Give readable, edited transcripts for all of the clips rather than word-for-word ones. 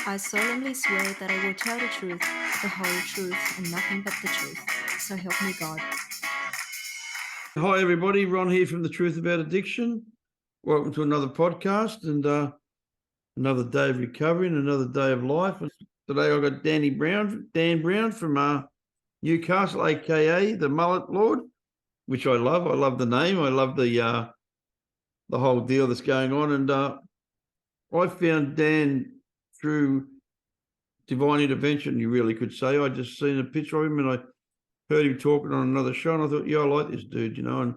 I solemnly swear that I will tell the truth, the whole truth, and nothing but the truth. So help me God. Hi, everybody. Ron here from The Truth About Addiction. Welcome to another podcast and another day of recovery and another day of life. Today I've got Dan Brown from Newcastle, aka the Mullet Lord, which I love. I love the name. I love the whole deal that's going on. And I found Dan through divine intervention, you really could say. I just seen a picture of him and I heard him talking on another show, and I thought, yeah, I like this dude, and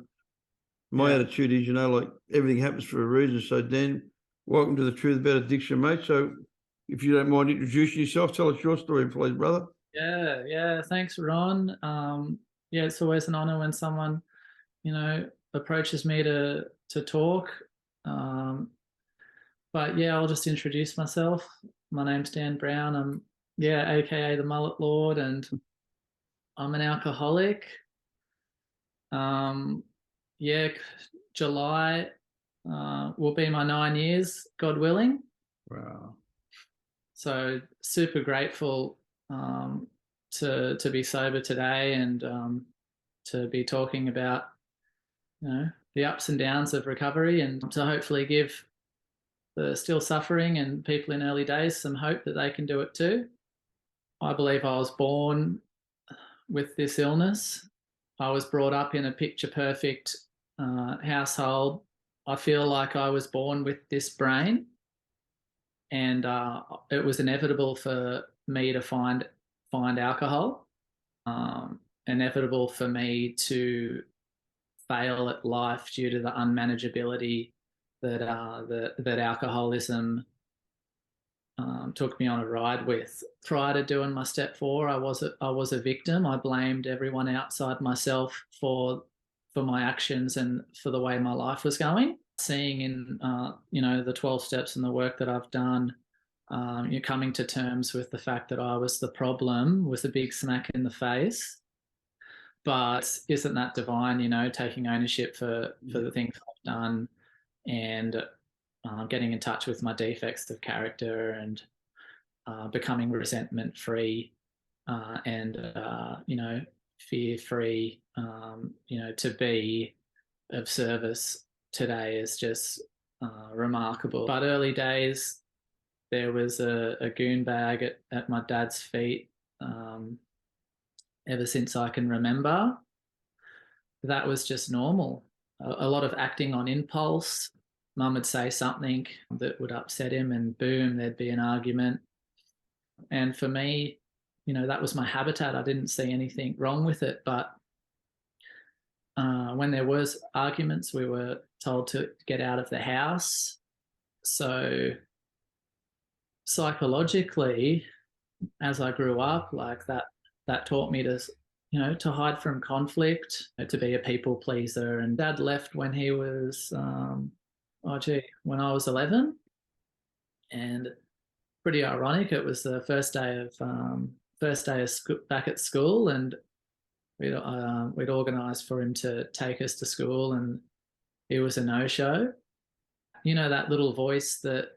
my attitude is, like everything happens for a reason. So Dan, welcome to The Truth About Addiction, mate. So if you don't mind introducing yourself, tell us your story, please, brother. Yeah. Thanks, Ron. It's always an honor when someone, approaches me to talk. But yeah, I'll just introduce myself. My name's Dan Brown. I'm aka the Mullet Lord, and I'm an alcoholic. July will be my 9 years, God willing. Wow. So super grateful to be sober today and to be talking about the ups and downs of recovery, and to hopefully give the still suffering and people in early days some hope that they can do it too. I believe I was born with this illness. I was brought up in a picture perfect household. I feel like I was born with this brain, and it was inevitable for me to find alcohol, inevitable for me to fail at life due to the unmanageability that alcoholism took me on a ride with. Prior to doing my step 4, I was a victim. I blamed everyone outside myself for my actions and for the way my life was going. Seeing in the 12 steps and the work that I've done, you're coming to terms with the fact that I was the problem with a big smack in the face. But isn't that divine, taking ownership for the things I've done, and getting in touch with my defects of character, and becoming resentment free, and fear free, to be of service today is just remarkable. But early days, there was a goon bag at my dad's feet. Ever since I can remember, that was just normal. A lot of acting on impulse. Mum would say something that would upset him, and boom, there'd be an argument. And for me, that was my habitat. I didn't see anything wrong with it. But when there was arguments, we were told to get out of the house. So psychologically, as I grew up, like that taught me to hide from conflict, to be a people pleaser. And Dad left when he was, when I was 11. And pretty ironic, it was the first day of back at school, and we'd organised for him to take us to school, and it was a no-show. That little voice, that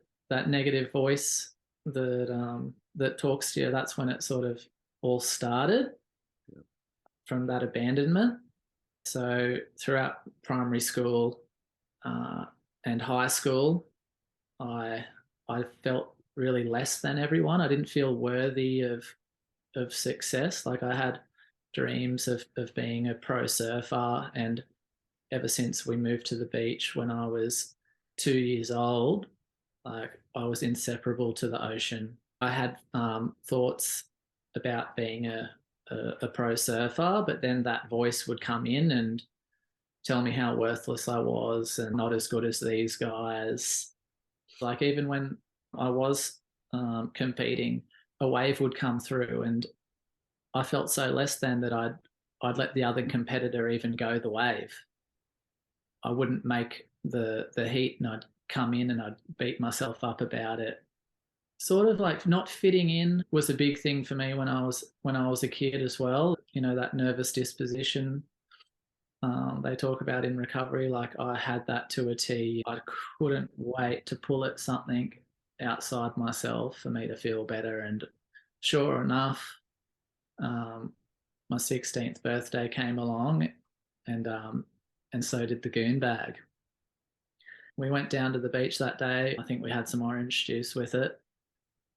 negative voice that talks to you, that's when it sort of all started, from that abandonment. So throughout primary school and high school, I felt really less than everyone. I didn't feel worthy of success. Like, I had dreams of being a pro surfer, and ever since we moved to the beach when I was 2 years old, like, I was inseparable to the ocean. I had thoughts about being a pro surfer, but then that voice would come in and tell me how worthless I was and not as good as these guys. Like, even when I was competing, a wave would come through, and I felt so less than that I'd let the other competitor even go the wave. I wouldn't make the heat, and I'd come in and I'd beat myself up about it. Sort of like not fitting in was a big thing for me when I was a kid as well. That nervous disposition they talk about in recovery. Like, I had that to a T. I couldn't wait to pull at something outside myself for me to feel better. And sure enough, my 16th birthday came along, and so did the goon bag. We went down to the beach that day. I think we had some orange juice with it.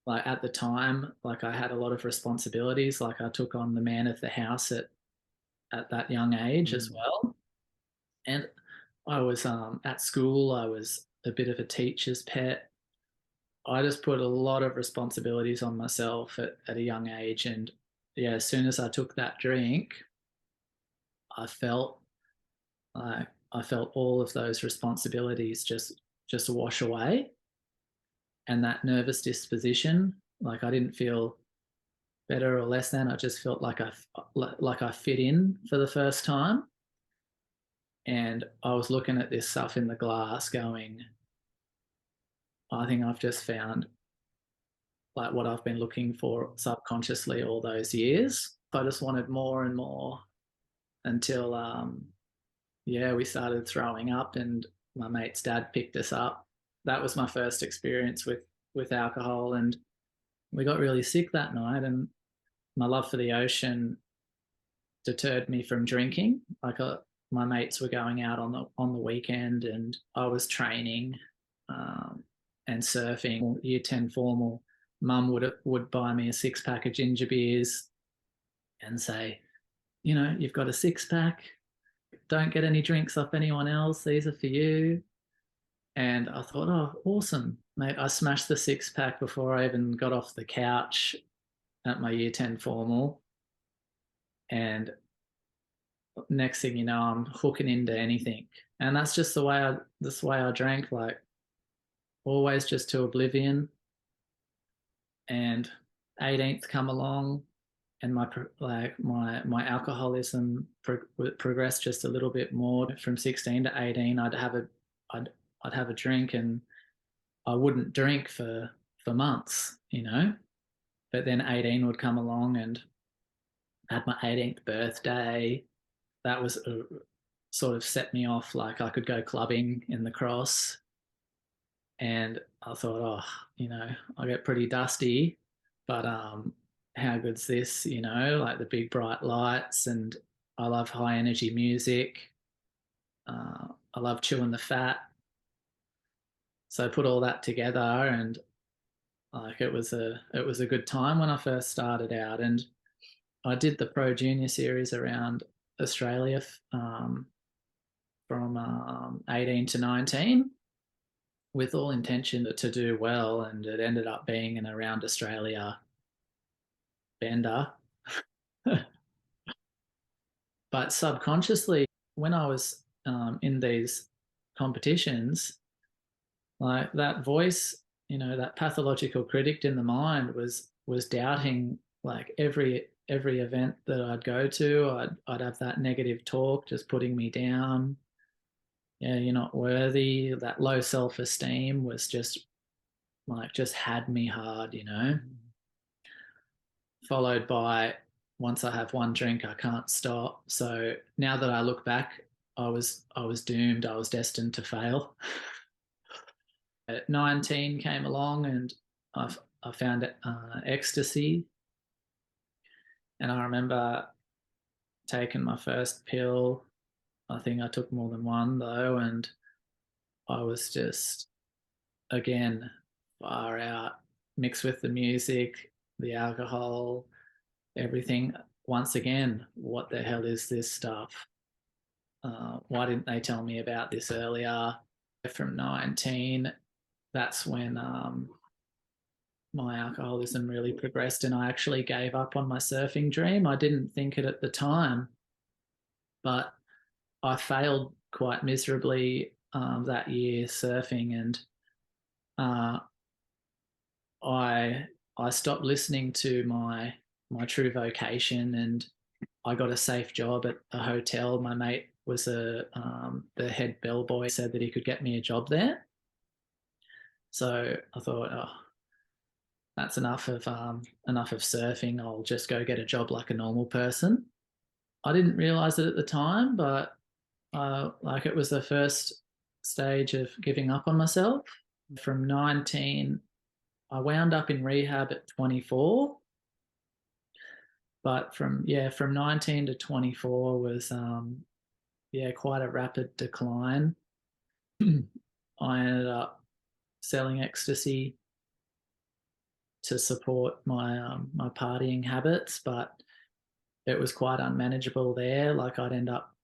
Like at the time, like I had a lot of responsibilities. Like I took on the man of the house at that young age as well. And I was at school, I was a bit of a teacher's pet. I just put a lot of responsibilities on myself at a young age. And yeah, as soon as I took that drink, I felt like I felt all of those responsibilities just wash away. And that nervous disposition, like I didn't feel better or less than. I just felt like I fit in for the first time. And I was looking at this stuff in the glass going, I think I've just found like what I've been looking for subconsciously all those years. I just wanted more and more until, yeah, we started throwing up and my mate's dad picked us up. That was my first experience with alcohol, and we got really sick that night. And my love for the ocean deterred me from drinking. Like my mates were going out on the weekend, and I was training and surfing. Year 10 formal, mum would buy me a 6-pack of ginger beers and say, you know, you've got a 6-pack. Don't get any drinks off anyone else. These are for you. And I thought, oh, awesome, mate. I smashed the 6-pack before I even got off the couch at my year 10 formal. And next thing you know, I'm hooking into anything. And that's just the way I drank, like always just to oblivion. And 18th come along, and my alcoholism progressed just a little bit more. From 16 to 18, I'd have a drink, and I wouldn't drink for months, you know. But then 18 would come along, and I had my 18th birthday. That was sort of set me off. Like I could go clubbing in the Cross, and I thought, oh, you know, I get pretty dusty, but how good's this? You know, like the big bright lights, and I love high energy music. I love chewing the fat. So I put all that together, and like it was a good time when I first started out. And I did the Pro Junior series around Australia from 18 to 19 with all intention to do well, and it ended up being an around Australia bender. But subconsciously, when I was in these competitions, like that voice, you know, that pathological critic in the mind was doubting like every event that I'd go to. I'd have that negative talk just putting me down. Yeah, you're not worthy. That low self-esteem was just had me hard, you know. Followed by, once I have one drink, I can't stop. So now that I look back, I was doomed. I was destined to fail. At 19 came along, and I found ecstasy. And I remember taking my first pill. I think I took more than one though, and I was just, again, far out, mixed with the music, the alcohol, everything. Once again, what the hell is this stuff? Why didn't they tell me about this earlier? From 19, that's when my alcoholism really progressed, and I actually gave up on my surfing dream. I didn't think it at the time, but I failed quite miserably that year surfing, and I stopped listening to my true vocation, and I got a safe job at a hotel. My mate was the head bellboy, said that he could get me a job there. So I thought, oh, that's enough of surfing. I'll just go get a job like a normal person. I didn't realize it at the time, but like it was the first stage of giving up on myself. From 19 I wound up in rehab at 24, but from 19 to 24 was quite a rapid decline. I ended up selling ecstasy to support my partying habits, but it was quite unmanageable there. Like I'd end up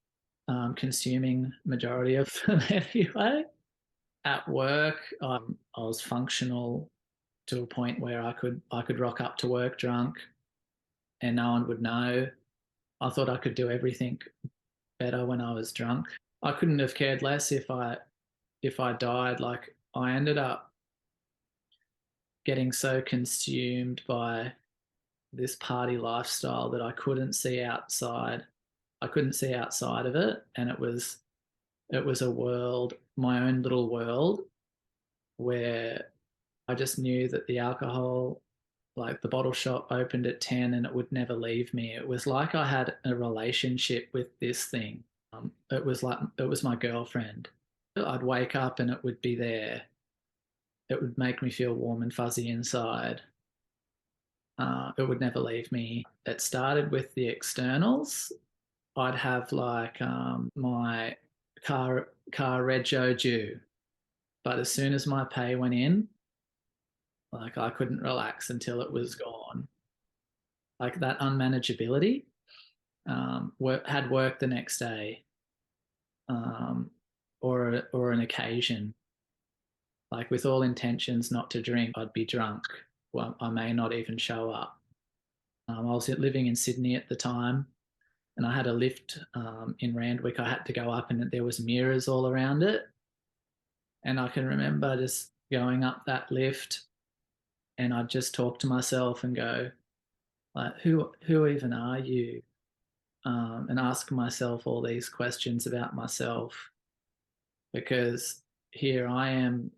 consuming majority of them anyway. At work, I was functional to a point where I could rock up to work drunk, and no one would know. I thought I could do everything better when I was drunk. I couldn't have cared less if I died. Like I ended up getting so consumed by this party lifestyle that I couldn't see outside. I couldn't see outside of it, and it was a world, my own little world, where I just knew that the alcohol, like the bottle shop opened at 10 and it would never leave me. It was like I had a relationship with this thing. It was my girlfriend. I'd wake up and it would be there. It would make me feel warm and fuzzy inside. It would never leave me. It started with the externals. I'd have like my car rego due, but as soon as my pay went in, like I couldn't relax until it was gone. Like that unmanageability. Had work the next day, or an occasion. Like with all intentions not to drink, I'd be drunk. Well, I may not even show up. I was living in Sydney at the time, and I had a lift in Randwick. I had to go up, and there was mirrors all around it. And I can remember just going up that lift, and I'd just talk to myself and go, like, who even are you? And ask myself all these questions about myself, because here I am,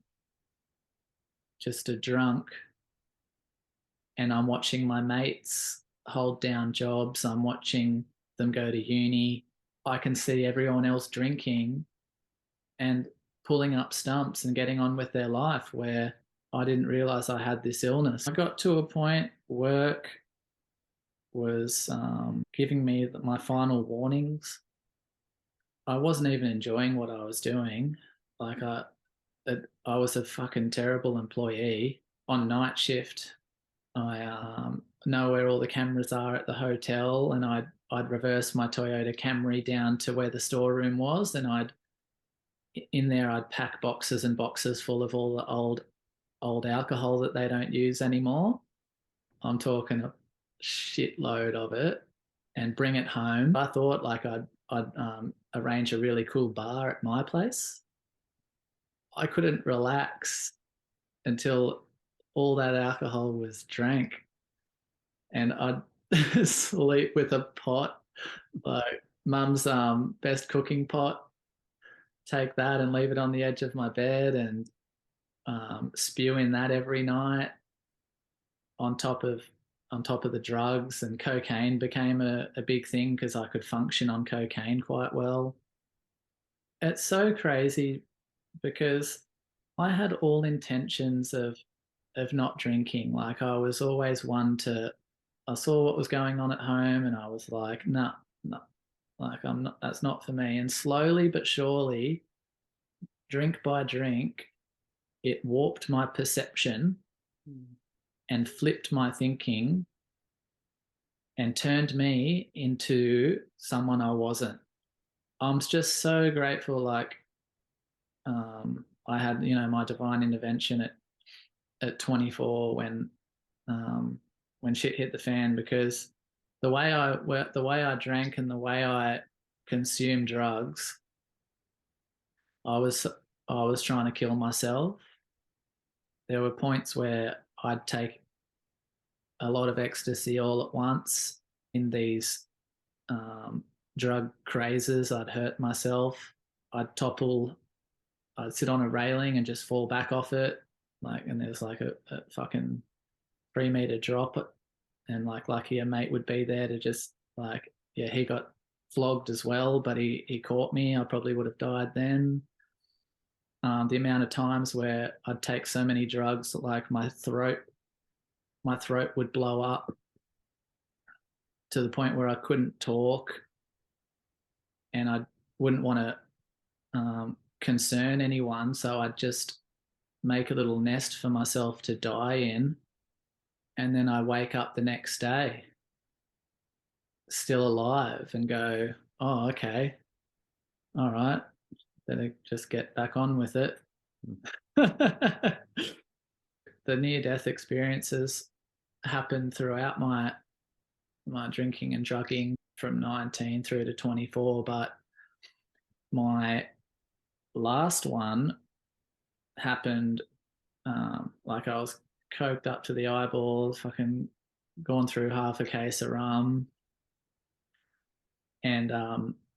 just a drunk, and I'm watching my mates hold down jobs. I'm watching them go to uni. I can see everyone else drinking and pulling up stumps and getting on with their life, where I didn't realize I had this illness. I got to a point, work was giving me my final warnings. I wasn't even enjoying what I was doing. Like I was a fucking terrible employee. On night shift, I know where all the cameras are at the hotel, and I'd reverse my Toyota Camry down to where the storeroom was, and I'd pack boxes and boxes full of all the old alcohol that they don't use anymore. I'm talking a shitload of it, and bring it home. I thought like I'd arrange a really cool bar at my place. I couldn't relax until all that alcohol was drank, and I'd sleep with a pot, like mum's best cooking pot. Take that and leave it on the edge of my bed, and spew in that every night. On top of the drugs, and cocaine became a big thing because I could function on cocaine quite well. It's so crazy because I had all intentions of not drinking. Like I was always one to, I saw what was going on at home and I was like, no, like I'm not, that's not for me. And slowly but surely, drink by drink, it warped my perception and flipped my thinking and turned me into someone I wasn't. I'm just so grateful. Like, I had, my divine intervention at 24 when shit hit the fan, because the way I drank and the way I consumed drugs, I was trying to kill myself. There were points where I'd take a lot of ecstasy all at once. In these drug crazes, I'd hurt myself. I'd sit on a railing and just fall back off it. And there's like a fucking 3 meter drop. And like lucky a mate would be there to just he got flogged as well, but he caught me. I probably would have died then. the amount of times where I'd take so many drugs, like my throat would blow up to the point where I couldn't talk, and I wouldn't want to concern anyone, so I'd just make a little nest for myself to die in, and then I wake up the next day still alive and go, oh, okay, all right, better just get back on with it. The near-death experiences happened throughout my drinking and drugging from 19 through to 24, but my last one happened like I was coked up to the eyeballs, fucking gone through half a case of rum, and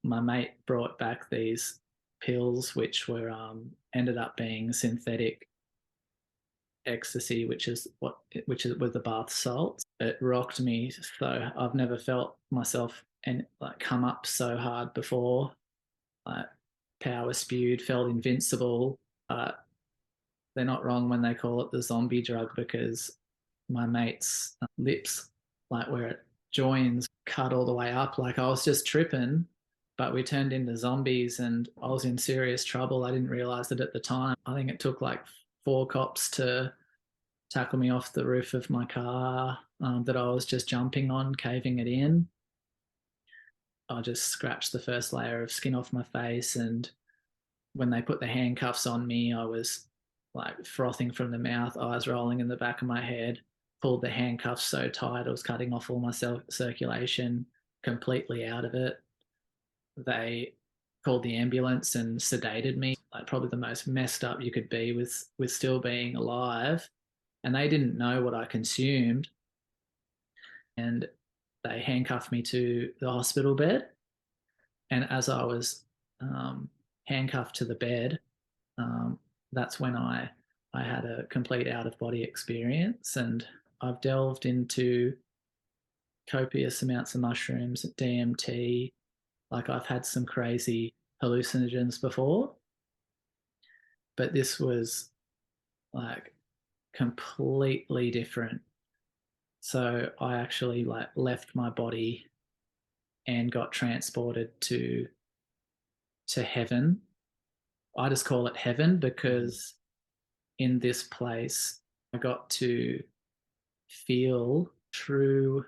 my mate brought back these pills which were ended up being synthetic ecstasy, which is with the bath salts. It rocked me, so I've never felt myself and like come up so hard before. Like power spewed, felt invincible. They're not wrong when they call it the zombie drug, because my mate's lips, like where it joins, cut all the way up. Like I was just tripping, but we turned into zombies, and I was in serious trouble. I didn't realize it at the time. I think it took like 4 cops to tackle me off the roof of my car that I was just jumping on, caving it in. I just scratched the first layer of skin off my face, and when they put the handcuffs on me, I was like frothing from the mouth, eyes rolling in the back of my head, pulled the handcuffs so tight I was cutting off all my circulation, completely out of it. They called the ambulance and sedated me, like probably the most messed up you could be with still being alive. And they didn't know what I consumed. And they handcuffed me to the hospital bed. And as I was handcuffed to the bed, that's when I had a complete out of body experience. And I've delved into copious amounts of mushrooms, DMT. Like I've had some crazy hallucinogens before, but this was like completely different. So I actually like left my body and got transported to heaven. I just call it heaven because in this place I got to feel true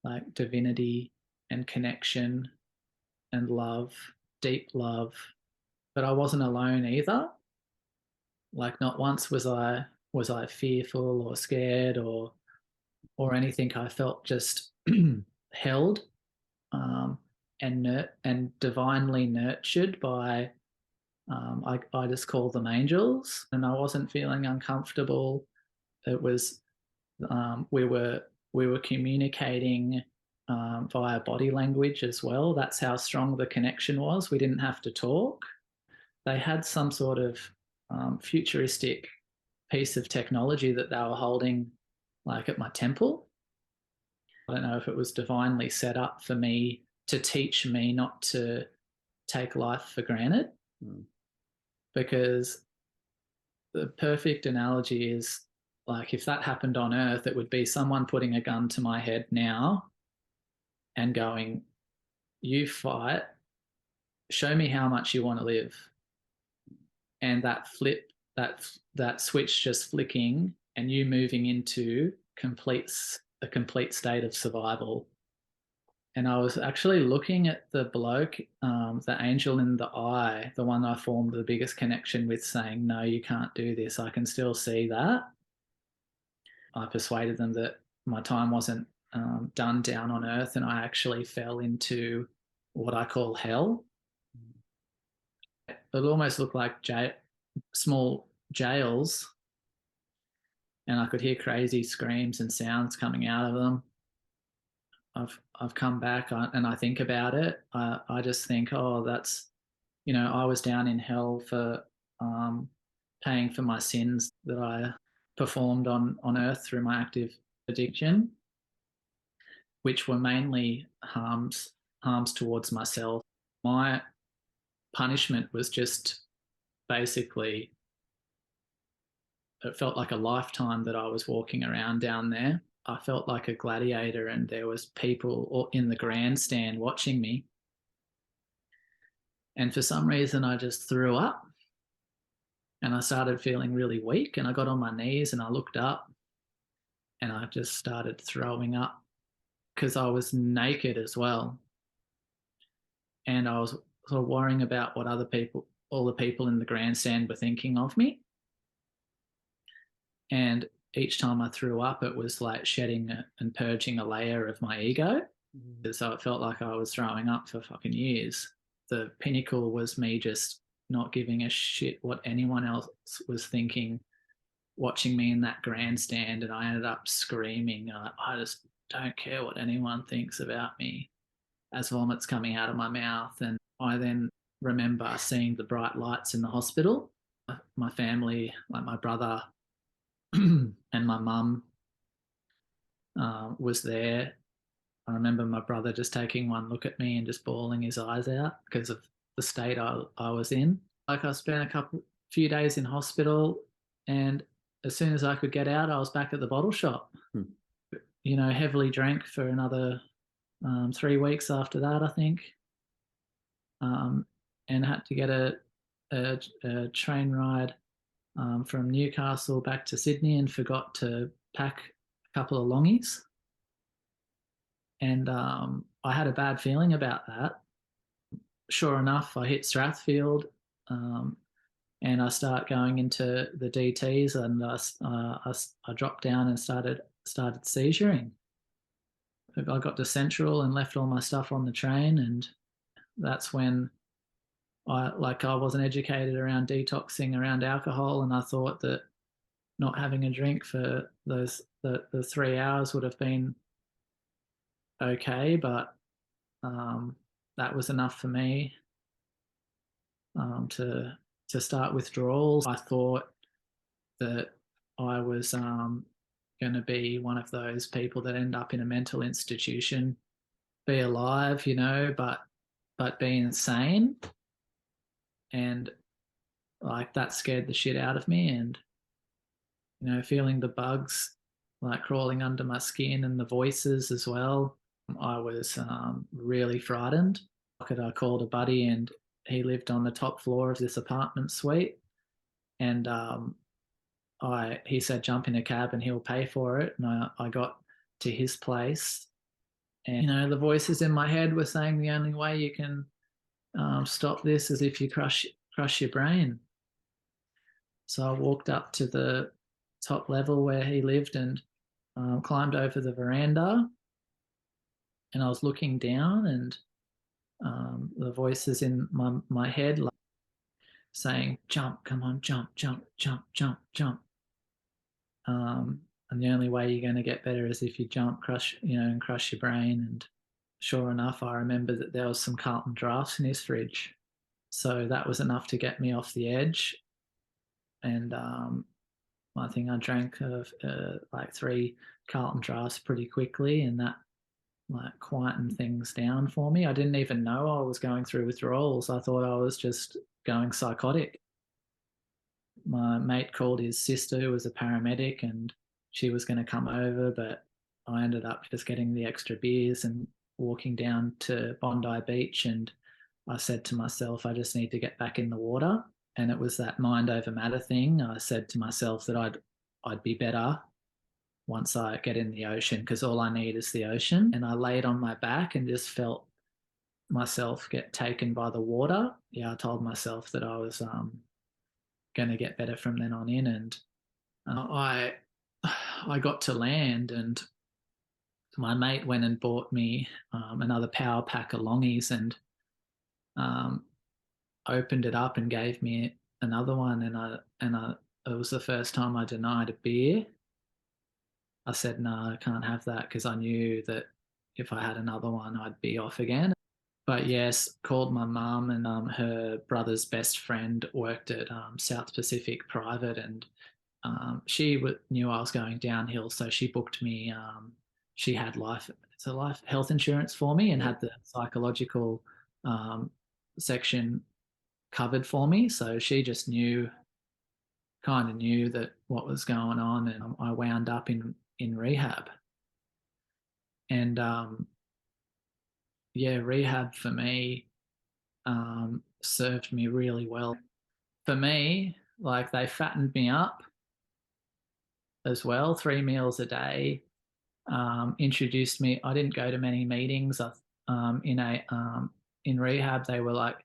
like divinity and connection and love, deep love. But I wasn't alone either. Like not once was I fearful or scared or anything. I felt just held and divinely nurtured by I just call them angels, and I wasn't feeling uncomfortable. It was we were communicating via body language as well. That's how strong the connection was. We didn't have to talk. They had some sort of futuristic piece of technology that they were holding, like at my temple. I don't know if it was divinely set up for me to teach me not to take life for granted. Because the perfect analogy is like if that happened on Earth, it would be someone putting a gun to my head now and going, you fight, show me how much you want to live. And that switch just flicking and you moving into a complete state of survival. And I was actually looking at the bloke, the angel in the eye, the one I formed the biggest connection with, saying, no, you can't do this. I can still see that. I persuaded them that my time wasn't done down on Earth, and I actually fell into what I call hell. It almost looked like small jails, and I could hear crazy screams and sounds coming out of them. I've come back and I think about it. I just think, oh, that's, I was down in hell for paying for my sins that I performed on Earth through my active addiction, which were mainly harms towards myself. My punishment was just basically, it felt like a lifetime that I was walking around down there. I felt like a gladiator, and there was people in the grandstand watching me. And for some reason, I just threw up, and I started feeling really weak, and I got on my knees and I looked up, and I just started throwing up because I was naked as well. And I was sort of worrying about what all the people in the grandstand were thinking of me. And each time I threw up, it was like shedding and purging a layer of my ego. So it felt like I was throwing up for fucking years. The pinnacle was me just not giving a shit what anyone else was thinking, watching me in that grandstand. And I ended up screaming, I just don't care what anyone thinks about me, as vomit's coming out of my mouth. And I then remember seeing the bright lights in the hospital. My family, like my brother and my mum, was there. I remember my brother just taking one look at me and just bawling his eyes out because of the state I was in. Like, I spent few days in hospital, and as soon as I could get out, I was back at the bottle shop. Heavily drank for another 3 weeks after that, I think, and had to get a train ride from Newcastle back to Sydney, and forgot to pack a couple of longies. And I had a bad feeling about that. Sure enough, I hit Strathfield, and I start going into the DTs, and I dropped down and started seizuring. I got to Central and left all my stuff on the train, and that's when I wasn't educated around detoxing around alcohol, and I thought that not having a drink for the 3 hours would have been okay, but that was enough for me to start withdrawals. I thought that I was going to be one of those people that end up in a mental institution, be alive, but be insane. And like, that scared the shit out of me. And, feeling the bugs like crawling under my skin, and the voices as well, I was really frightened. I called a buddy, and he lived on the top floor of this apartment suite. And he said, jump in a cab and he'll pay for it. And I got to his place, and the voices in my head were saying the only way you can stop this is if you crush your brain. So I walked up to the top level where he lived, and climbed over the veranda, and I was looking down, and the voices in my head saying, jump, come on, jump, jump, jump, jump, jump. And the only way you're going to get better is if you jump, crush your brain. And sure enough, I remember that there was some Carlton drafts in his fridge. So that was enough to get me off the edge. And I think I drank like 3 Carlton drafts pretty quickly, and that quietened things down for me. I didn't even know I was going through withdrawals. I thought I was just going psychotic. My mate called his sister, who was a paramedic, and she was going to come over, but I ended up just getting the extra beers and walking down to Bondi Beach, and I said to myself, I just need to get back in the water. And it was that mind over matter thing. I said to myself that I'd be better once I get in the ocean, because all I need is the ocean. And I laid on my back and just felt myself get taken by the water. Yeah, I told myself that I was going to get better from then on in. And I got to land, and my mate went and bought me another power pack of longies, and opened it up and gave me another one. And it was the first time I denied a beer. I said, no, I can't have that, because I knew that if I had another one, I'd be off again. But yes, called my mum, and her brother's best friend worked at South Pacific Private, and she knew I was going downhill, so she booked me. She had life health insurance for me, and had the psychological section covered for me. So she just kind of knew that what was going on, and I wound up in rehab. And yeah, rehab for me served me really well. For me, like they fattened me up as well, 3 meals a day. Introduced me. I didn't go to many meetings. In rehab, they were like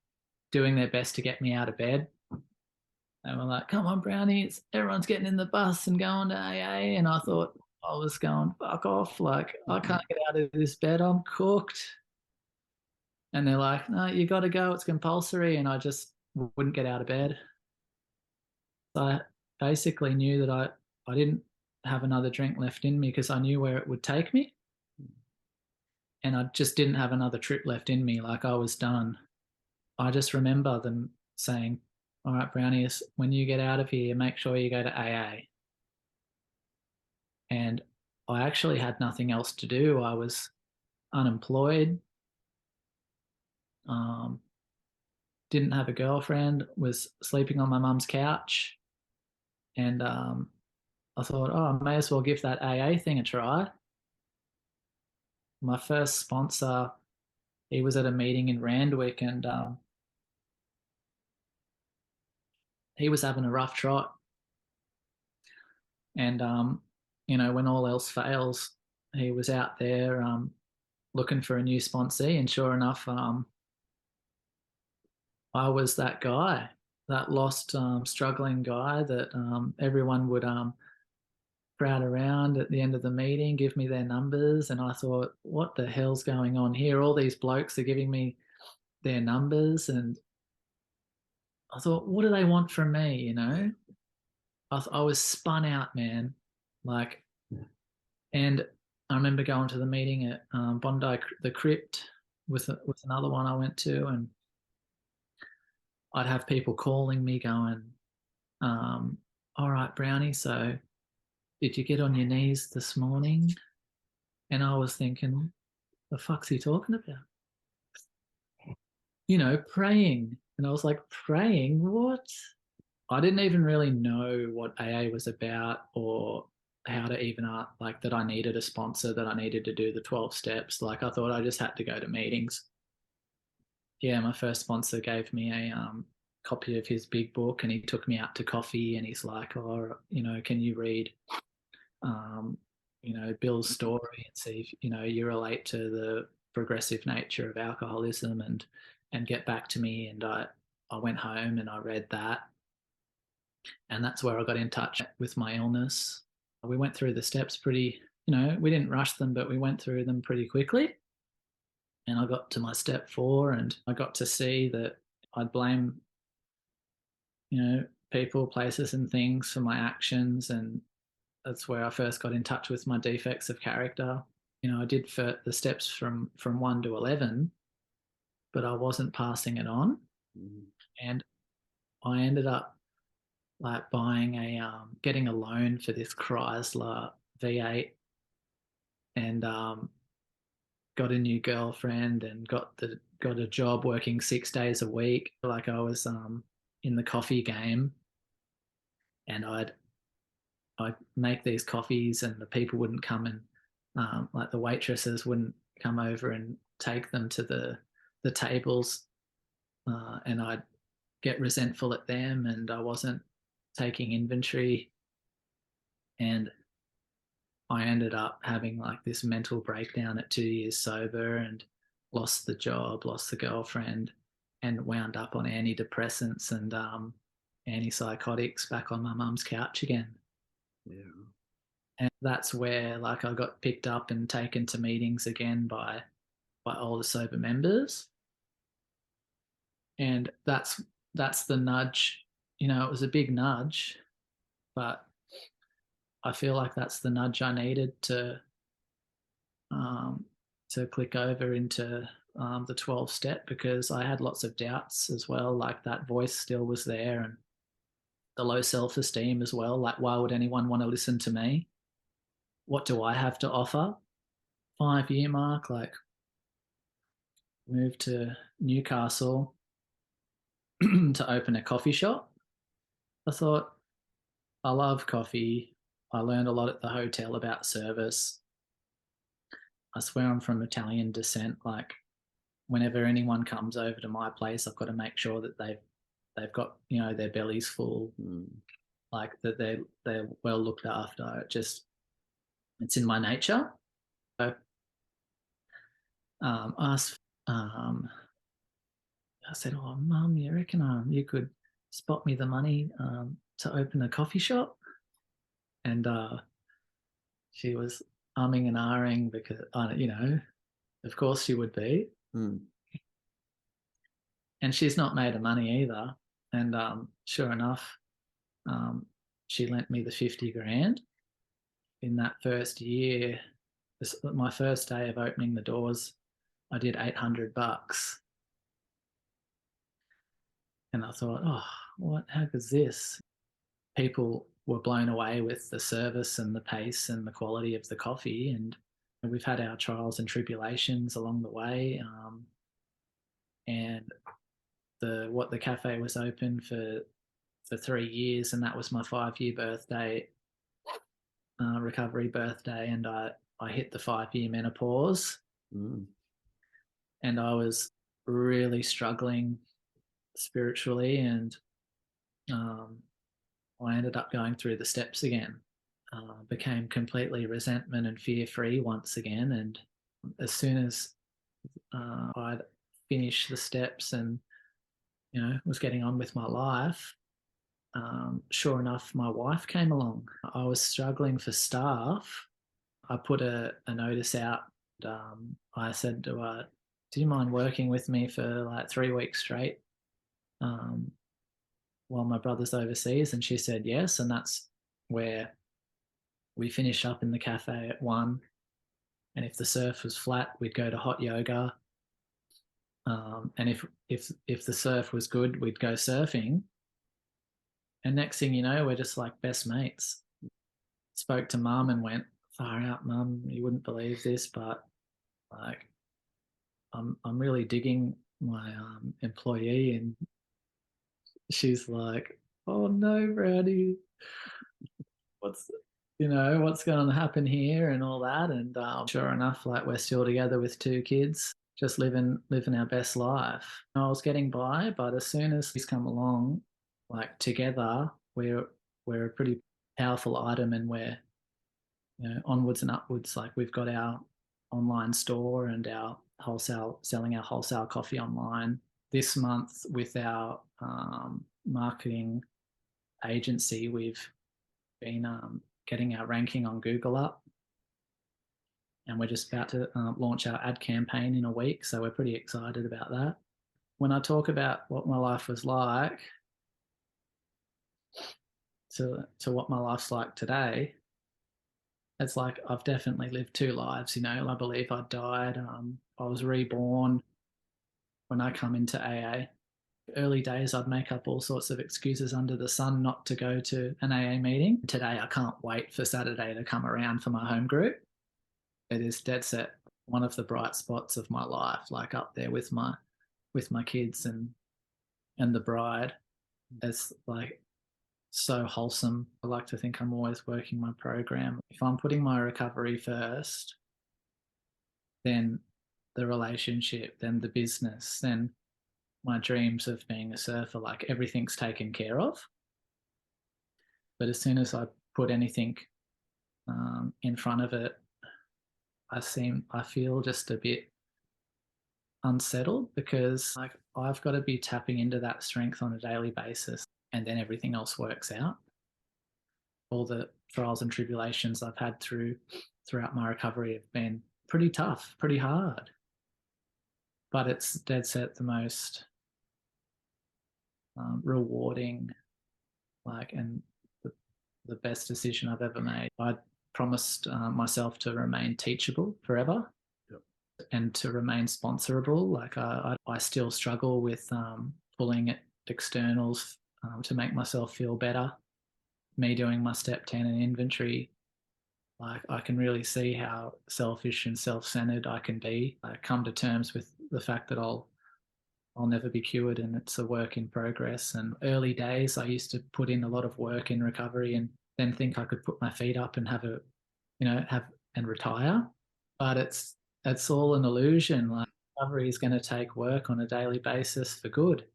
doing their best to get me out of bed. They were like, "Come on, Brownie, everyone's getting in the bus and going to AA." And I thought I was going, "Fuck off! Like I can't get out of this bed. I'm cooked." And they're like, "No, you got to go. It's compulsory." And I just wouldn't get out of bed. So I basically knew that I didn't have another drink left in me because I knew where it would take me. And I just didn't have another trip left in me. Like I was done. I just remember them saying, "All right, Brownies, when you get out of here, make sure you go to AA." And I actually had nothing else to do. I was unemployed, um, didn't have a girlfriend, was sleeping on my mum's couch. And I thought, oh, I may as well give that AA thing a try. My first sponsor, he was at a meeting in Randwick, and he was having a rough trot. And, when all else fails, he was out there looking for a new sponsee. And sure enough, I was that guy, that lost, struggling guy that everyone would crowd around at the end of the meeting, give me their numbers. And I thought, what the hell's going on here? All these blokes are giving me their numbers. And I thought, what do they want from me? I was spun out, man. Like, and I remember going to the meeting at Bondi, the Crypt, with another one I went to, and I'd have people calling me going, "All right, Brownie, so did you get on your knees this morning?" And I was thinking, the fuck's he talking about? Praying. And I was like, praying? What? I didn't even really know what AA was about, or how to even like that I needed a sponsor, that I needed to do the 12 steps. Like I thought I just had to go to meetings. Yeah, my first sponsor gave me a copy of his big book, and he took me out to coffee, and he's like, "Oh, can you read Bill's story and see if you relate to the progressive nature of alcoholism, and get back to me." And I went home and I read that, and that's where I got in touch with my illness. We went through the steps pretty, we didn't rush them, but we went through them pretty quickly. And I got to my step 4, and I got to see that I'd blame, people, places, and things for my actions. And that's where I first got in touch with my defects of character. I did for the steps from 1 to 11, but I wasn't passing it on. And I ended up like buying getting a loan for this Chrysler V8, and got a new girlfriend, and got a job working 6 days a week. Like I was in the coffee game, and I'd make these coffees, and the people wouldn't come, and like the waitresses wouldn't come over and take them to the tables, and I'd get resentful at them, and I wasn't taking inventory, and I ended up having like this mental breakdown at 2 years sober, and lost the job, lost the girlfriend, and wound up on antidepressants and antipsychotics, back on my mum's couch again. Yeah. And that's where like I got picked up and taken to meetings again by older sober members. And that's the nudge. It was a big nudge, but I feel like that's the nudge I needed to click over into the 12 step, because I had lots of doubts as well. Like that voice still was there, and the low self-esteem as well. Like, why would anyone want to listen to me? What do I have to offer? 5-year mark, like moved to Newcastle, to open a coffee shop. I thought, I love coffee. I learned a lot at the hotel about service. I swear I'm from Italian descent. Like, whenever anyone comes over to my place, I've got to make sure that they've got, you know, their bellies full, like that they're well looked after. It's in my nature. So, asked, I said, "Oh, Mum, you reckon you could spot me the money to open a coffee shop?" And she was umming and ahhing because, you know, of course she would be. And she's not made of money either. And sure enough, she lent me the 50 grand. In that first year, my first day of opening the doors, I did $800. And I thought, oh, what the heck is this? People were blown away with the service and the pace and the quality of the coffee. And we've had our trials and tribulations along the way. And the cafe was open for 3 years, and that was my 5-year birthday, recovery birthday, and I hit the 5-year menopause. And I was really struggling spiritually, and I ended up going through the steps again. Became completely resentment and fear-free once again, and as soon as I'd finished the steps and, you know, was getting on with my life, sure enough, my wife came along. I was struggling for staff. I put a notice out. I said to her, "Do you mind working with me for like 3 weeks straight while my brother's overseas?" And she said yes. And that's where we finished up in the cafe at 1. And if the surf was flat, we'd go to hot yoga. And if the surf was good, we'd go surfing. And next thing you know, we're just like best mates. Spoke to Mum and went, "Far out, Mum, you wouldn't believe this, but like I'm really digging my employee." And she's like, "Oh no, Brownie, what's going to happen here," and all that. And sure enough, like, we're still together with 2 kids, just living our best life. I was getting by, but as soon as he's come along, like, together, we're a pretty powerful item, and we're, you know, onwards and upwards. Like, we've got our online store and our selling our wholesale coffee online. This month, with our marketing agency, we've been getting our ranking on Google up, and we're just about to launch our ad campaign in a week, so we're pretty excited about that. When I talk about what my life was like to what my life's like today, it's like I've definitely lived 2 lives. You know, I believe I died. I was reborn when I come into AA. Early days, I'd make up all sorts of excuses under the sun not to go to an AA meeting. Today, I can't wait for Saturday to come around for my home group. It is dead set one of the bright spots of my life, like up there with my kids and the bride. It's like so wholesome. I like to think I'm always working my program. If I'm putting my recovery first, then the relationship, then the business, then my dreams of being a surfer, like, everything's taken care of. But as soon as I put anything in front of it, I feel just a bit unsettled, because, like, I've got to be tapping into that strength on a daily basis, and then everything else works out. All the trials and tribulations I've had throughout my recovery have been pretty tough, pretty hard, but it's dead set the most rewarding, like, and the best decision I've ever made. I promised myself to remain teachable forever. Yep. And to remain sponsorable. Like, I still struggle with pulling at externals to make myself feel better. Me doing my step 10 in inventory, like, I can really see how selfish and self-centered I can be. I come to terms with the fact that I'll I'll never be cured, and it's a work in progress. And early days, I used to put in a lot of work in recovery and then think I could put my feet up and have and retire. But it's all an illusion. Like, recovery is going to take work on a daily basis for good.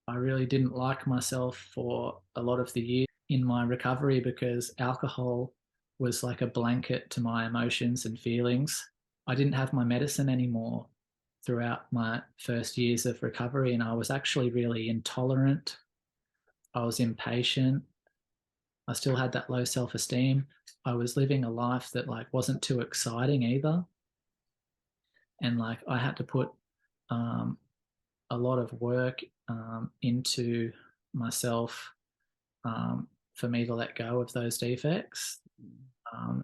I really didn't like myself for a lot of the year in my recovery because alcohol was like a blanket to my emotions and feelings. I didn't have my medicine anymore throughout my first years of recovery, and I was actually really intolerant. I was impatient. I still had that low self-esteem. I was living a life that like wasn't too exciting either, and like I had to put um, a lot of work into myself for me to let go of those defects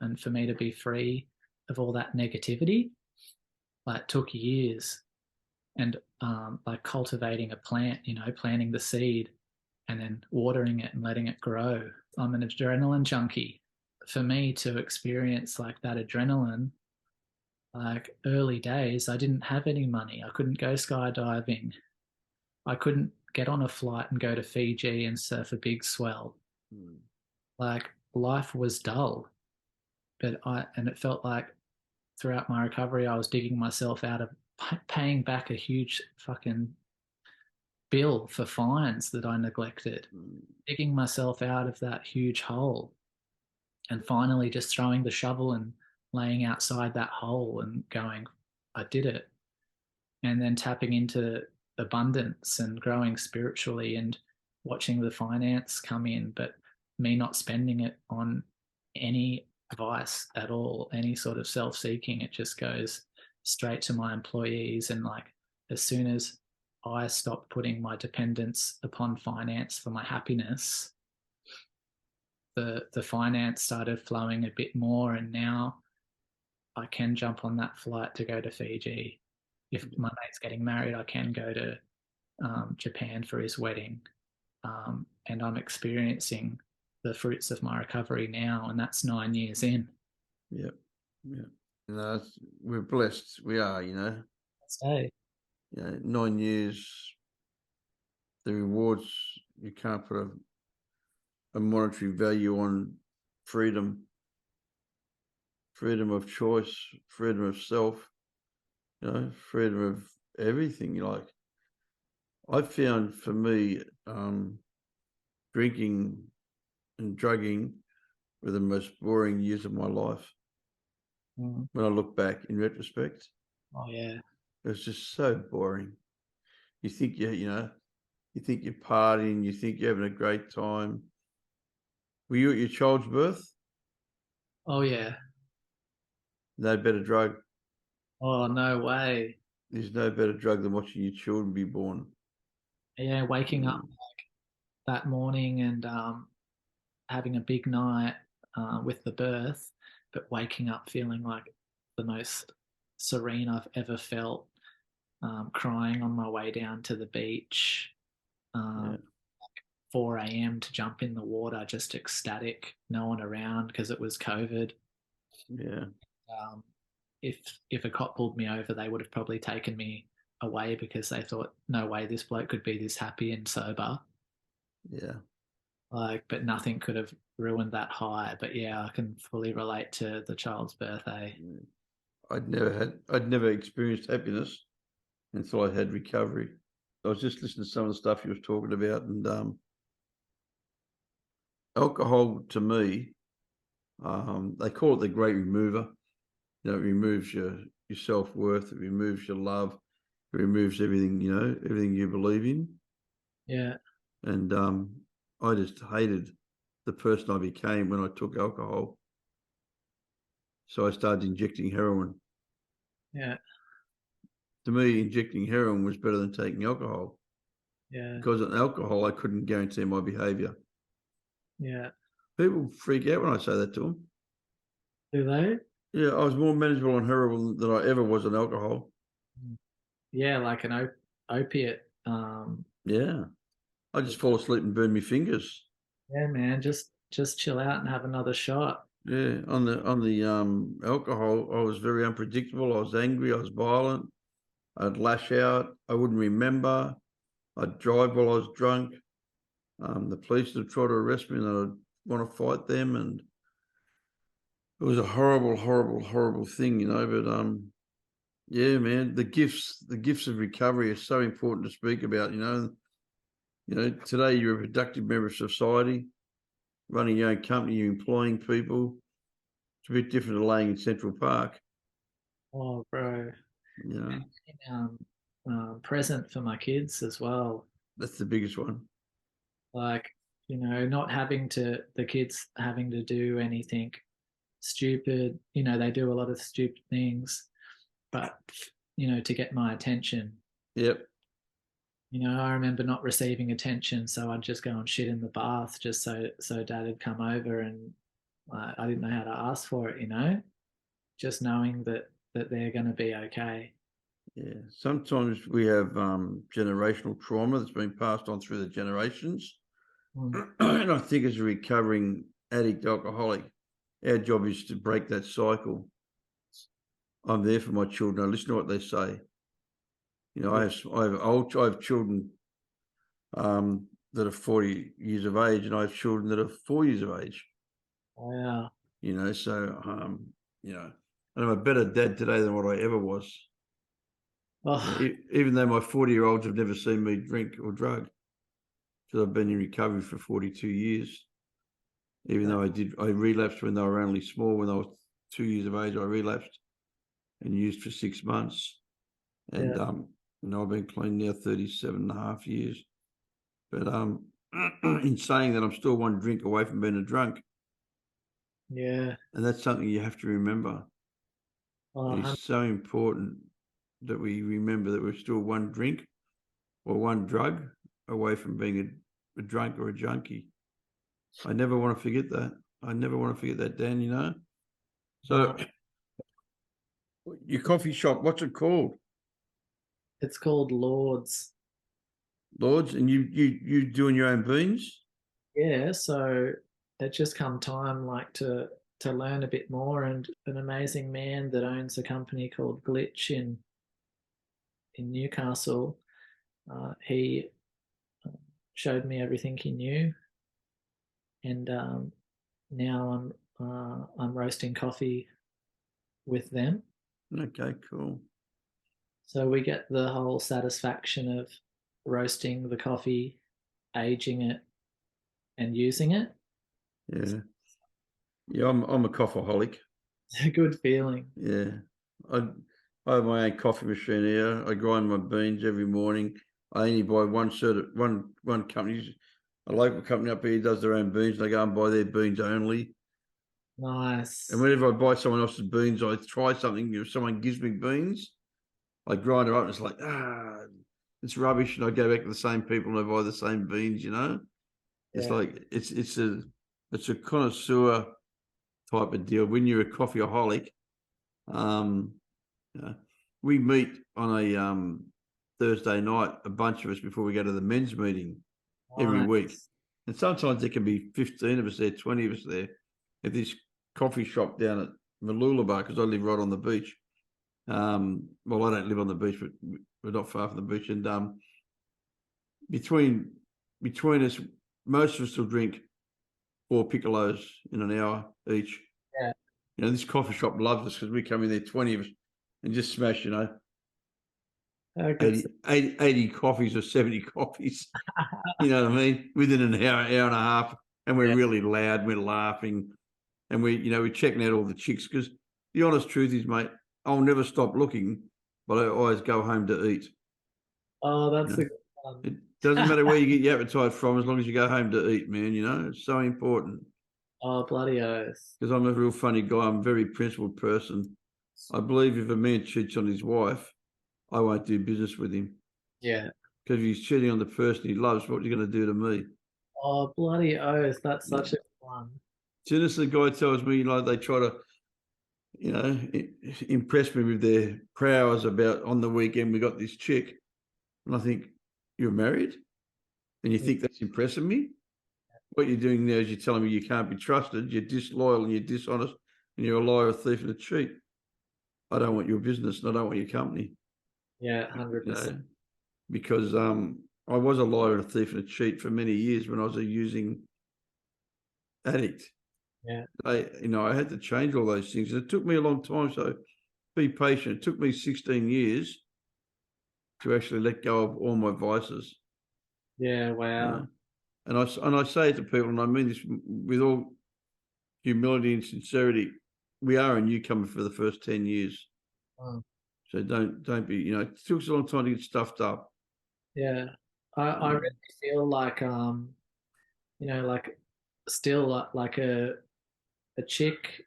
and for me to be free of all that negativity. Like, it took years, and like cultivating a plant, planting the seed and then watering it and letting it grow. I'm an adrenaline junkie. For me to experience like that adrenaline, like early days, I didn't have any money. I couldn't go skydiving. I couldn't get on a flight and go to Fiji and surf a big swell. Like, life was dull. And it felt like throughout my recovery, I was digging myself out of paying back a huge fucking bill for fines that I neglected, digging myself out of that huge hole, and finally just throwing the shovel and laying outside that hole and going, I did it. And then tapping into abundance and growing spiritually and watching the finance come in, but me not spending it on any vice at all, any sort of self-seeking. It just goes straight to my employees. And like, as soon as I stopped putting my dependence upon finance for my happiness, the finance started flowing a bit more, and now I can jump on that flight to go to Fiji. If my mate's getting married, I can go to Japan for his wedding. And I'm experiencing the fruits of my recovery now, and that's 9 years in. Yep. Yeah. No, we're blessed. We are, Stay. 9 years, the rewards, you can't put a monetary value on freedom of choice, freedom of self, freedom of everything. Like, I found for me, drinking and drugging were the most boring years of my life. When I look back in retrospect, Oh yeah, it was just so boring. You think you think you're partying, you think you're having a great time. Were you at your child's birth? oh yeah. No better drug. Oh no way. There's no better drug than watching your children be born. Yeah, waking up like that morning and having a big night with the birth, but waking up feeling like the most serene I've ever felt. Crying on my way down to the beach. 4 a.m. to jump in the water, just ecstatic, no one around because it was COVID. Yeah. If a cop pulled me over, they would have probably taken me away because they thought, no way, this bloke could be this happy and sober. Yeah. Like, but nothing could have ruined that high. But yeah, I can fully relate to the child's birthday. I'd never experienced happiness until I had recovery. I was just listening to some of the stuff you was talking about, and alcohol to me, they call it the great remover. It removes your self-worth, it removes your love, it removes everything, everything you believe in. Yeah. And I just hated the person I became when I took alcohol. So I started injecting heroin. Yeah. To me, injecting heroin was better than taking alcohol. Yeah. Because on alcohol, I couldn't guarantee my behaviour. Yeah. People freak out when I say that to them. Do they? Yeah, I was more manageable on heroin than I ever was on alcohol. Yeah, like an opiate. Yeah. I just fall asleep and burn my fingers. Yeah, man, just chill out and have another shot. Yeah, on the alcohol, I was very unpredictable. I was angry. I was violent. I'd lash out. I wouldn't remember. I'd drive while I was drunk. The police would try to arrest me and I'd want to fight them. And it was a horrible, horrible, horrible thing, you know, but, yeah, man, the gifts of recovery are so important to speak about, you know. Today you're a productive member of society, running your own company, you're employing people. It's a bit different to laying in Central Park. Oh, bro. You know, Present for my kids as well. that's the biggest one. Like, not the kids having to do anything stupid. They do a lot of stupid things, but, to get my attention. Yep. I remember not receiving attention, so I'd just go and shit in the bath just so dad would come over, and I didn't know how to ask for it, just knowing that they're going to be okay. Yeah. Sometimes we have generational trauma that's been passed on through the generations. And I think as a recovering addict alcoholic, our job is to break that cycle. I'm there for my children. I listen to what they say. I have children that are 40 years of age, and I have children that are 4 years of age. Wow. So and I'm a better dad today than what I ever was. Oh. Even though my 40-year-olds have never seen me drink or drug, because I've been in recovery for 42 years. Even though I relapsed when they were only small. When I was 2 years of age, I relapsed and used for 6 months. And I've been clean now 37 and a half years. But in saying that, I'm still one drink away from being a drunk. Yeah. And that's something you have to remember. Oh, it's so important that we remember that we're still one drink or one drug away from being a drunk or a junkie. I never want to forget that. I never want to forget that, Dan, So your coffee shop, what's it called? It's called Lords. Lords, and you doing your own beans? Yeah, so it just come time to learn a bit more, and an amazing man that owns a company called Glitch in Newcastle. He showed me everything he knew, and now I'm roasting coffee with them. Okay, cool. So we get the whole satisfaction of roasting the coffee, aging it, and using it. Yeah. Yeah, I'm a coffeeholic. It's a good feeling. Yeah. I have my own coffee machine here. I grind my beans every morning. I only buy one company, a local company up here does their own beans, and I go and buy their beans only. Nice. And whenever I buy someone else's beans, I try something. If someone gives me beans, I grind it up and it's like, it's rubbish. And I go back to the same people and I buy the same beans, It's like, it's a connoisseur type of deal. When you're a coffeeaholic, we meet on a Thursday night, a bunch of us, before we go to the men's meeting every week. And sometimes there can be 15 of us there, 20 of us there at this coffee shop down at Mooloolaba, because I live right on the beach. Well, I don't live on the beach, but we're not far from the beach. And between us, most of us will drink 4 piccolos in an hour each. Yeah. This coffee shop loves us because we come in there, 20 of us, and just smash, 80 coffees or 70 coffees. You know what I mean? Within an hour and a half. And we're really loud, we're laughing. And we're checking out all the chicks, because the honest truth is, mate, I'll never stop looking, but I always go home to eat. Oh, that's a good one. It doesn't matter where you get your appetite from, as long as you go home to eat, man, It's so important. Oh, bloody oath. Because I'm a real funny guy. I'm a very principled person. I believe if a man cheats on his wife, I won't do business with him. Yeah. Because if he's cheating on the person he loves, what are you going to do to me? Oh, bloody oath. That's such a good one. As soon as the guy tells me, they try to, impress me with their prowess about, on the weekend we got this chick, and I think, you're married? And you think that's impressing me? What you're doing now is you're telling me you can't be trusted, you're disloyal and you're dishonest, and you're a liar, a thief and a cheat. I don't want your business and I don't want your company. Yeah, you 100%. know, because I was a liar, a thief, and a cheat for many years when I was a using addict. Yeah. I had to change all those things. It took me a long time, so be patient. It took me 16 years to actually let go of all my vices. Yeah, You wow. know? And I say it to people, and I mean this with all humility and sincerity, we are a newcomer for the first 10 years. Mm. So don't be, it took us a long time to get stuffed up. Yeah. I really feel like like still like a chick,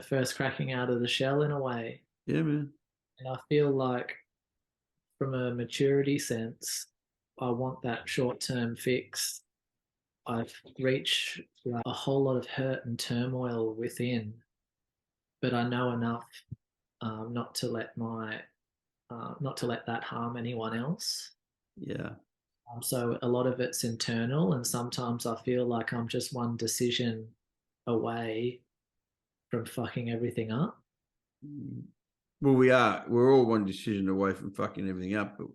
first cracking out of the shell in a way. Yeah, man. And I feel like from a maturity sense, I want that short-term fix. I've reached like a whole lot of hurt and turmoil within, but I know enough not to let that harm anyone else. Yeah. So a lot of it's internal, and sometimes I feel like I'm just one decision away from fucking everything up. Well, we're all one decision away from fucking everything up, but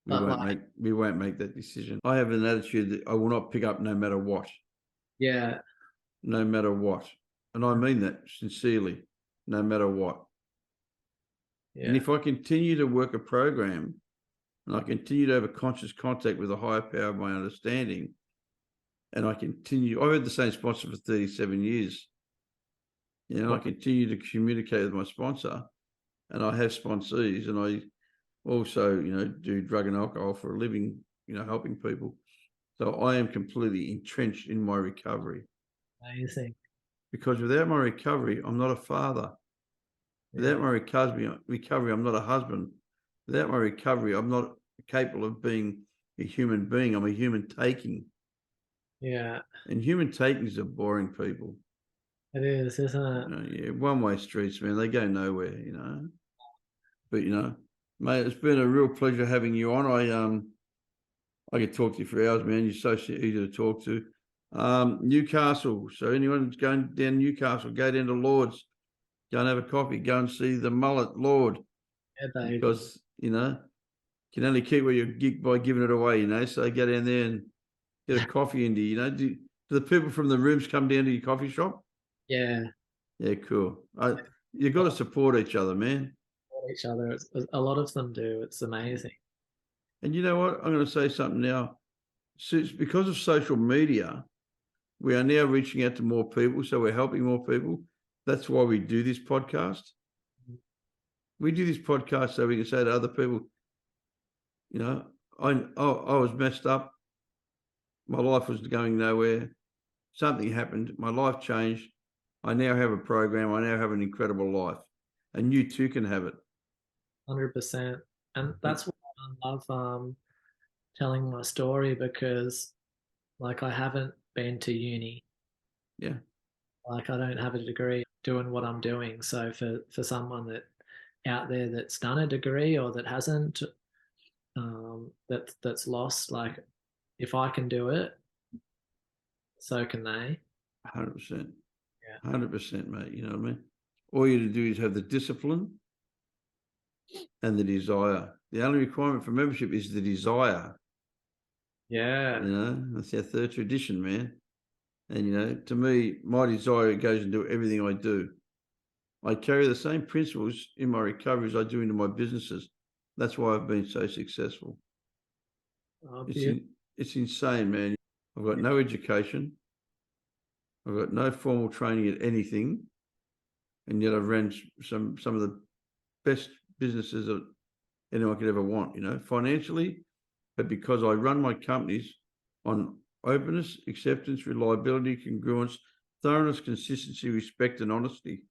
we But won't make that decision. I have an attitude that I will not pick up no matter what. yeah, No matter what. And I mean that sincerely, no matter what. yeah, And if I continue to work a program and I continue to have a conscious contact with a higher power of my understanding, and I've had the same sponsor for 37 years. I continue to communicate with my sponsor, and I have sponsees, and I also, do drug and alcohol for a living, helping people. So I am completely entrenched in my recovery. amazing. Because without my recovery, I'm not a father. Without my recovery, I'm not a husband. Without my recovery, I'm not capable of being a human being. I'm a human taking. Yeah, And human takings are boring people. it is, isn't it? Yeah, one-way streets, man. They go nowhere, But mate, it's been a real pleasure having you on. I could talk to you for hours, man. You're so easy to talk to. Newcastle. So anyone that's going down Newcastle, go down to Lord's, go and have a coffee, go and see the Mullet Lord. Yeah, babe. Because, can only keep what you get by giving it away, So go down there and get a coffee into you, Do the people from the rooms come down to your coffee shop? Yeah, Yeah, cool. You've got to support each other, man. each other. A lot of them do. It's amazing. And you know what? I'm going to say something now. So it's because of social media, we are now reaching out to more people, so we're helping more people. That's why we do this podcast. We do this podcast so we can say to other people, I was messed up. My life was going nowhere. Something happened. My life changed. I now have a program. I now have an incredible life. And you too can have it. 100%. And that's why I love telling my story, because like I haven't been to uni. Yeah. Like I don't have a degree doing what I'm doing. So for someone that out there that's done a degree or that hasn't, that's lost, like if I can do it, so can they. 100%. Yeah. 100%, mate. You know what I mean? All you to do is have the discipline and the desire. The only requirement for membership is the desire. Yeah. That's our third tradition, man. And, to me, my desire goes into everything I do. I carry the same principles in my recovery as I do into my businesses. That's why I've been so successful. Oh, It's insane, man. I've got no education. I've got no formal training at anything. And yet I've ran some of the best businesses that anyone could ever want, financially, but because I run my companies on openness, acceptance, reliability, congruence, thoroughness, consistency, respect, and honesty.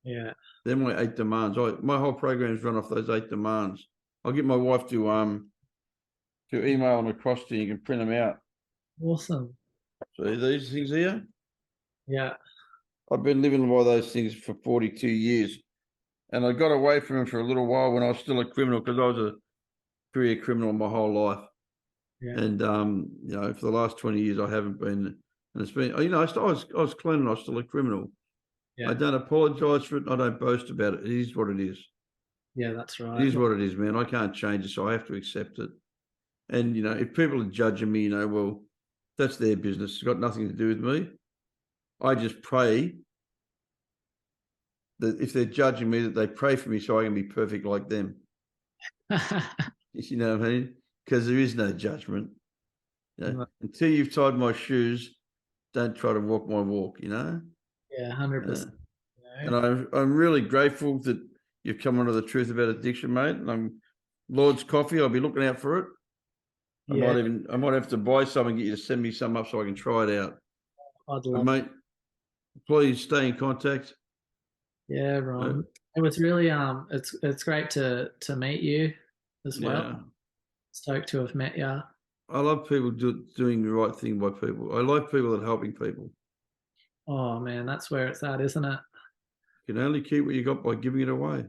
Yeah. They're my 8 demands. My whole program is run off those 8 demands. I'll get my wife to email them across to you. You can print them out. Awesome. So these things here, Yeah. I've been living by those things for 42 years. And I got away from them for a little while when I was still a criminal, because I was a career criminal my whole life. Yeah. And, for the last 20 years, I haven't been. And it's been, I was clean and I was still a criminal. Yeah. I don't apologise for it. I don't boast about it. It is what it is. Yeah, that's right. It is what it is, man. I can't change it, so I have to accept it. And, if people are judging me, well, that's their business. It's got nothing to do with me. I just pray that if they're judging me, that they pray for me so I can be perfect like them. You know what I mean? Because there is no judgment. No. Until you've tied my shoes, don't try to walk my walk, Yeah, 100%. And I'm really grateful that you've come onto the truth about addiction, mate. And I'm Lord's Coffee. I'll be looking out for it. I might have to buy some and get you to send me some up so I can try it out. I'd love Mate, please stay in contact. Yeah, Ron. It was really it's great to meet you as well. Yeah. Stoked to have met you. I love people doing the right thing by people. I like people that are helping people. Oh man, that's where it's at, isn't it? You can only keep what you got by giving it away.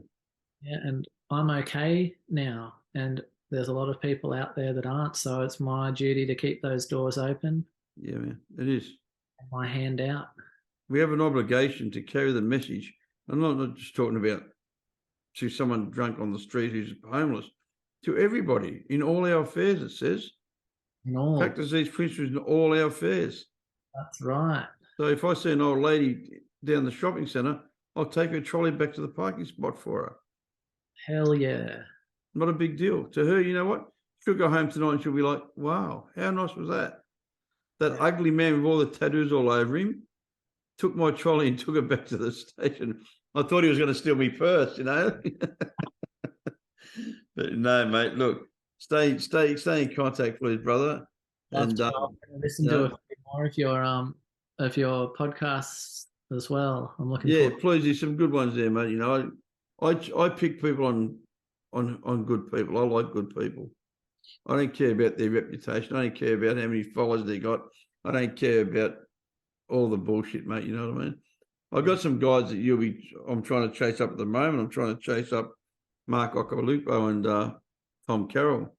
Yeah, and I'm okay now, and there's a lot of people out there that aren't, so it's my duty to keep those doors open. Yeah, man, it is. And my hand out. We have an obligation to carry the message. I'm not just talking about to someone drunk on the street who's homeless, to everybody in all our affairs, it says. No, Practice these principles in all our affairs. that's right. So if I see an old lady down the shopping centre, I'll take her trolley back to the parking spot for her. Hell yeah. Not a big deal. To her, you know what? She'll go home tonight and she'll be like, wow, how nice was that? That ugly man with all the tattoos all over him took my trolley and took it back to the station. I thought he was going to steal me purse, But no, mate, look, stay in contact, please, brother. And listen to a few more of your podcasts as well. I'm looking forward. Please, there's some good ones there, mate. I pick people on good people. I like good people. I don't care about their reputation. I don't care about how many followers they got. I don't care about all the bullshit, mate. You know what I mean? I've got some guys that I'm trying to chase up at the moment. I'm trying to chase up Mark Occhilupo and Tom Carroll.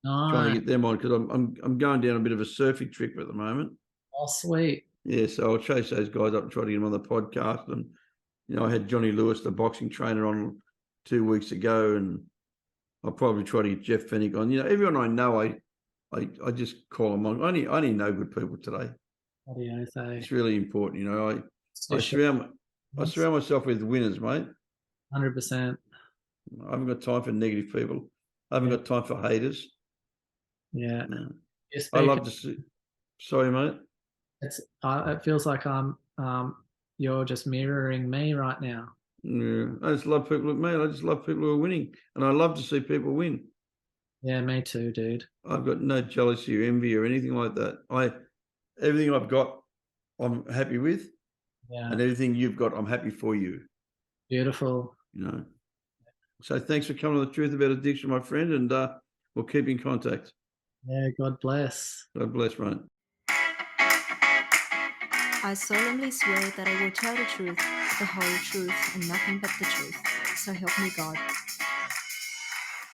Trying to get them on because I'm going down a bit of a surfing trip at the moment. Oh, sweet. Yeah, so I'll chase those guys up and try to get them on the podcast. And I had Johnny Lewis, the boxing trainer, on 2 weeks ago, and I'll probably try to get Jeff Fennick on. Everyone I know, I just call them on. I only know good people today. What do you say? It's really important. I surround myself with winners, mate. 100%. I haven't got time for negative people. I haven't got time for haters. Yeah. No. I love to see. Sorry, mate. It feels like you're just mirroring me right now. Yeah, I just love people like me. I just love people who are winning, and I love to see people win. Yeah, me too, dude. I've got no jealousy or envy or anything like that. Everything I've got, I'm happy with. Yeah. And everything you've got, I'm happy for you. Beautiful. So thanks for coming to the truth about addiction, my friend, and we'll keep in contact. Yeah, God bless. God bless, mate. I solemnly swear that I will tell the truth, the whole truth, and nothing but the truth. So help me God.